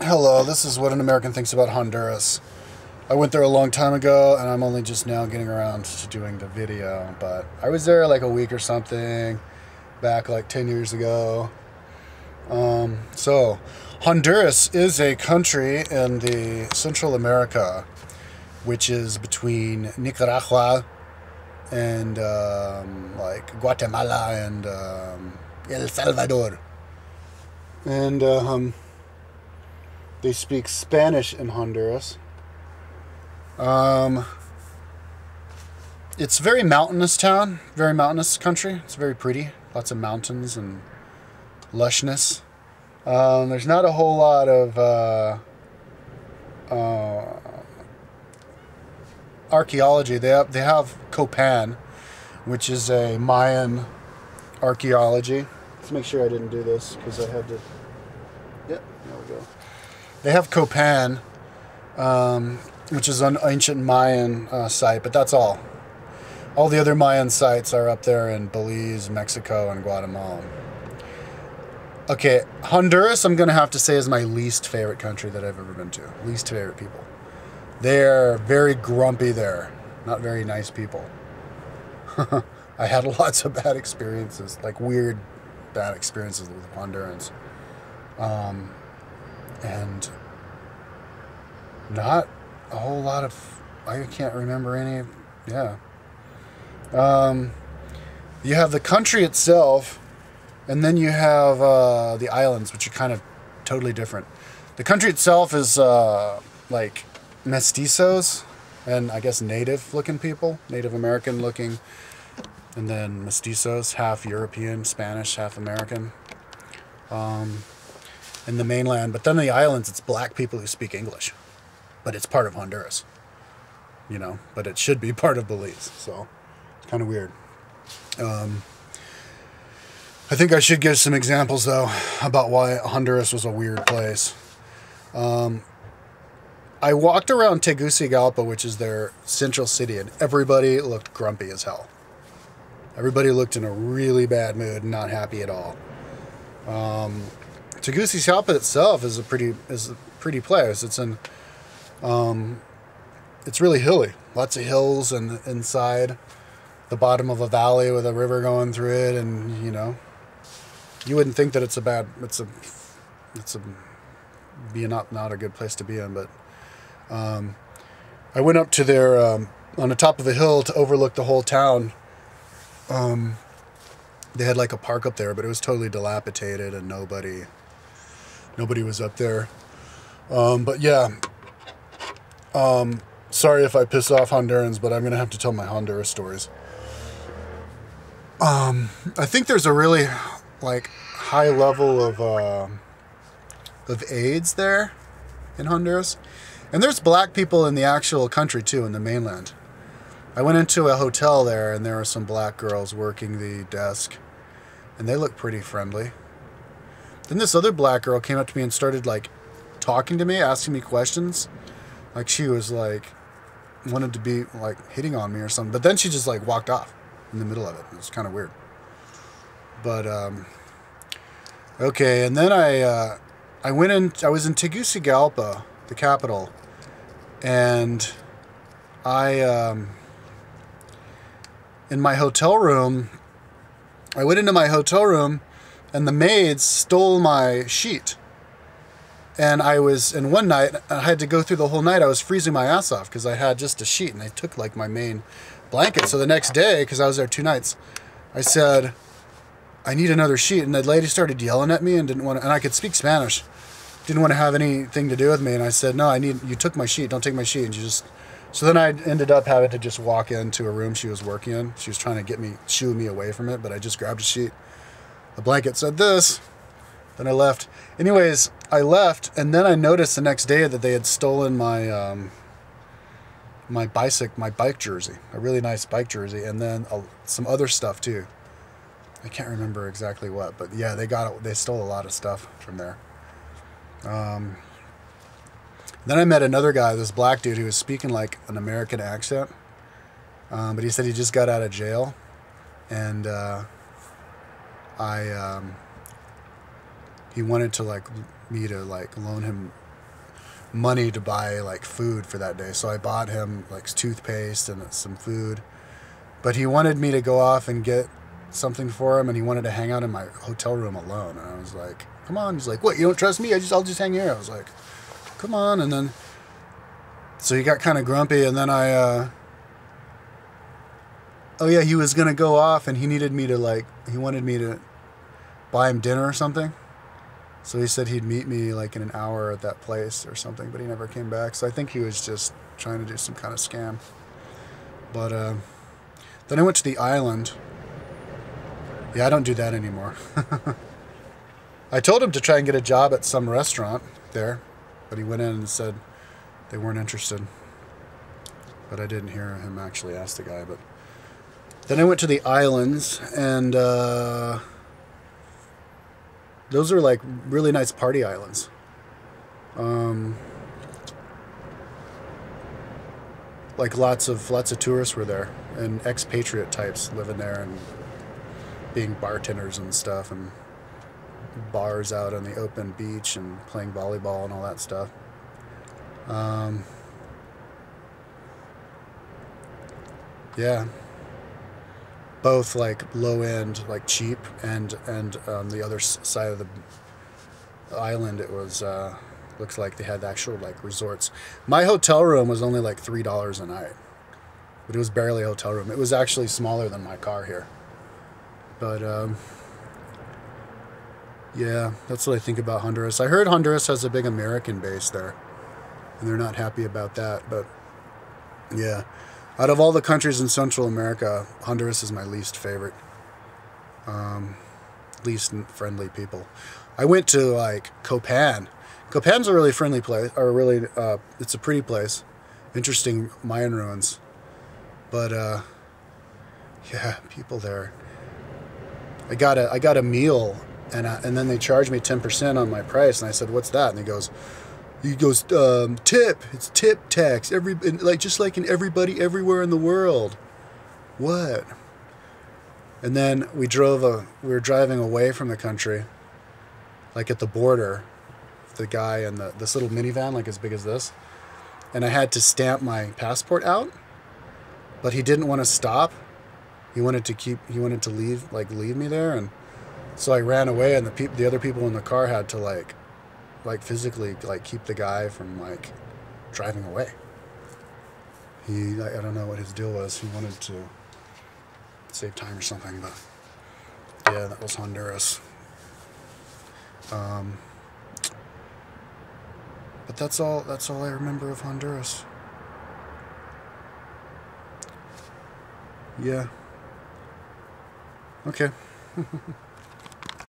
Hello, this is what an American thinks about Honduras. I went there a long time ago, and I'm only just now getting around to doing the video, but I was there like a week or something, back like 10 years ago. So, Honduras is a country in the Central America, which is between Nicaragua and like Guatemala and El Salvador. And they speak Spanish in Honduras. It's a very mountainous town, very mountainous country. It's very pretty, lots of mountains and lushness. There's not a whole lot of archaeology. They have Copan, which is a Mayan archaeology. Let's make sure I didn't do this because I had to. Yep, there we go. They have Copan, which is an ancient Mayan site, but that's all. All the other Mayan sites are up there in Belize, Mexico, and Guatemala. Okay, Honduras, I'm going to have to say, is my least favorite country that I've ever been to. Least favorite people. They're very grumpy there. Not very nice people. I had lots of bad experiences, like weird bad experiences with Hondurans. And not a whole lot of, I can't remember any, yeah. You have the country itself, and then you have the islands, which are kind of totally different. The country itself is like mestizos, and I guess native-looking people, Native American-looking, and then mestizos, half European, Spanish, half American. In the mainland, but then the islands, it's black people who speak English, but it's part of Honduras, you know, but it should be part of Belize, so it's kind of weird. I think I should give some examples, though, about why Honduras was a weird place. I walked around Tegucigalpa, which is their central city, and everybody looked grumpy as hell. Everybody looked in a really bad mood, not happy at all. Tegucigalpa itself is a pretty place. It's in, it's really hilly. Lots of hills, and inside the bottom of a valley with a river going through it, and you know, you wouldn't think that it's not a good place to be in. But I went up to their on the top of a hill to overlook the whole town. They had like a park up there, but it was totally dilapidated, and nobody was up there. But yeah, sorry if I piss off Hondurans, but I'm gonna have to tell my Honduras stories. I think there's a really like high level of AIDS there in Honduras, and there's black people in the actual country too, in the mainland. I went into a hotel there, and there were some black girls working the desk, and they looked pretty friendly. Then this other black girl came up to me and started like talking to me, asking me questions. Like she was like, wanted to be like hitting on me or something. But then she just like walked off in the middle of it. It was kind of weird. But, okay. And then I was in Tegucigalpa, the capital. And in my hotel room, I went into my hotel room, and the maids stole my sheet. And one night, I had to go through the whole night. I was freezing my ass off because I had just a sheet, and they took like my main blanket. So the next day, because I was there 2 nights, I said, I need another sheet. And the lady started yelling at me and didn't want to, and I could speak Spanish, didn't want to have anything to do with me. And I said, no, you took my sheet, don't take my sheet. And so then I ended up having to just walk into a room she was working in. She was trying to shoo me away from it, but I just grabbed a sheet. The blanket said this. Then I left. Anyways, I left, and then I noticed the next day that they had stolen my my bike jersey, a really nice bike jersey, and then some other stuff too. I can't remember exactly what, but yeah, they stole a lot of stuff from there. Then I met another guy, this black dude, who was speaking like an American accent, but he said he just got out of jail, and he wanted to me to loan him money to buy like food for that day. So I bought him like toothpaste and some food. But he wanted me to go off and get something for him, and he wanted to hang out in my hotel room alone. And I was like, come on. He's like, what, you don't trust me? I'll just hang here. I was like, come on. And then, so he got kind of grumpy, and then oh yeah, he was going to go off, and he needed me to he wanted me to buy him dinner or something. So he said he'd meet me like in an hour at that place or something, but he never came back. So I think he was just trying to do some kind of scam. But then I went to the island. Yeah, I don't do that anymore. I told him to try and get a job at some restaurant there, but he went in and said they weren't interested. But I didn't hear him actually ask the guy. But then I went to the islands, and those are like really nice party islands. Like lots of tourists were there, and expatriate types living there and being bartenders and stuff, and bars out on the open beach and playing volleyball and all that stuff. Yeah, both like low end, like cheap, and the other side of the island, it was looks like they had actual like resorts. My hotel room was only like $3 a night, but it was barely a hotel room. It was actually smaller than my car here. But yeah, that's what I think about Honduras. I heard Honduras has a big American base there, and they're not happy about that. But yeah, out of all the countries in Central America, Honduras is my least favorite. Least friendly people. I went to like Copan. Copan's a really friendly place, or really, it's a pretty place. Interesting Mayan ruins. But yeah, people there. I got a meal, and then they charged me 10% on my price, and I said, "What's that?" And he goes, tip. It's tip tax. Just like in everybody everywhere in the world. What? And then we were driving away from the country, like at the border, the guy in this little minivan, like as big as this, and I had to stamp my passport out, but he didn't want to stop. He wanted to leave me there, and so I ran away, and the other people in the car had to like physically keep the guy from like driving away. I don't know what his deal was. He wanted to save time or something, but yeah, that was Honduras. But that's all I remember of Honduras. Yeah. Okay.